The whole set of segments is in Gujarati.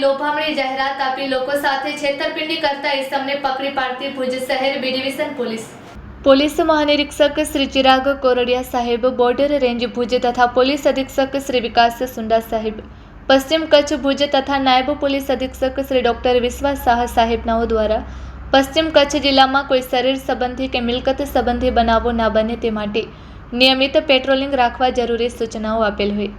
લોભામણી જાહેરાત આપી લોકો સાથે છેતરપિંડી કરતા ઇસમને પકડી પાડતી ભુજ શહેર બી ડિવિઝન પોલીસ મહાનિરીક્ષક શ્રી ચિરાગ કોરડિયા સાહેબ, બોર્ડર રેન્જ ભુજ તથા પોલીસ અધિક્ષક શ્રી વિકાસ સુંડા સાહેબ, પશ્ચિમ કચ્છ ભુજ તથા નાયબ પોલીસ અધિક્ષક શ્રી ડોક્ટર વિશ્વાસ શાહ સાહેબનાઓ દ્વારા પશ્ચિમ કચ્છ જિલ્લામાં કોઈ શરીર સંબંધી કે મિલકત સંબંધી બનાવો ના બને તે માટે નિયમિત પેટ્રોલિંગ રાખવા જરૂરી સૂચનાઓ આપેલ હોય,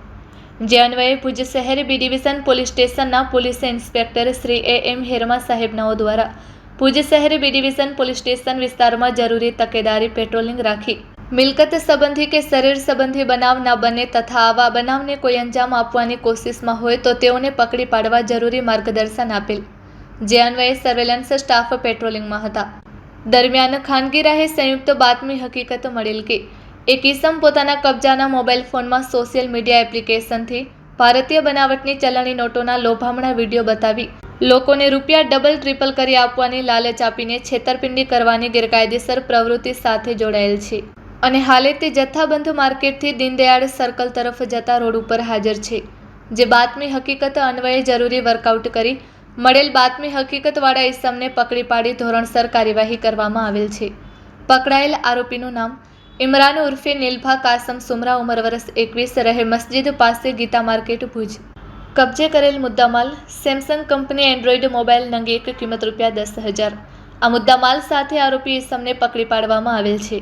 જે અન્વયે ભુજ શહેર બી ડિવિઝન પોલીસ સ્ટેશનના પોલીસ ઇન્સ્પેક્ટર શ્રી એમ હેરમા સાહેબનાઓ દ્વારા ભુજ શહેર બી ડિવિઝન પોલીસ સ્ટેશન વિસ્તારમાં જરૂરી તકેદારી પેટ્રોલિંગ રાખી મિલકત સંબંધી કે શરીર સંબંધી બનાવ ના બને તથા આવા બનાવને કોઈ અંજામ આપવાની કોશિશમાં હોય તો તેઓને પકડી પાડવા જરૂરી માર્ગદર્શન આપેલ, જે અન્વયે સર્વેલન્સ સ્ટાફ પેટ્રોલિંગમાં હતા. દરમિયાન ખાનગી રાહે સંયુક્ત બાતમી હકીકત મળેલ કે એક ઇસમ પોતાના કબજાના મોબાઈલ ફોનમાં સોશિયલ મીડિયા એપ્લિકેશનથી ભારતીય બનાવટની ચલણી નોટોના લોભામણા વિડીયો બતાવી લોકોને રૂપિયા ડબલ ટ્રિપલ કરી આપવાની લાલચ આપીને છેતરપિંડી કરવાની ગેરકાયદેસર પ્રવૃત્તિ સાથે જોડાયેલ છે અને હાલે તે જથ્થાબંધ માર્કેટથી દીનદયાળ સર્કલ તરફ જતા રોડ ઉપર હાજર છે, જે બાતમી હકીકત અન્વયે જરૂરી વર્કઆઉટ કરી મળેલ બાતમી હકીકતવાળા ઇસમને પકડી પાડી ધોરણસર કાર્યવાહી કરવામાં આવેલ છે. પકડાયેલ આરોપીનું નામ ઇમરાન ઉર્ફે નીલભા કાસમ સુમરા, ઉંમર વર્ષ 21, રહે મસ્જિદ પાસે ગીતા માર્કેટ ભુજ. કબજે કરેલ મુદ્દામાલ સેમસંગ કંપની એન્ડ્રોઇડ મોબાઈલ નંગ 1, કિંમત રૂપિયા 10,000. આ મુદ્દામાલ સાથે આરોપી ઇસમને પકડી પાડવામાં આવેલ છે.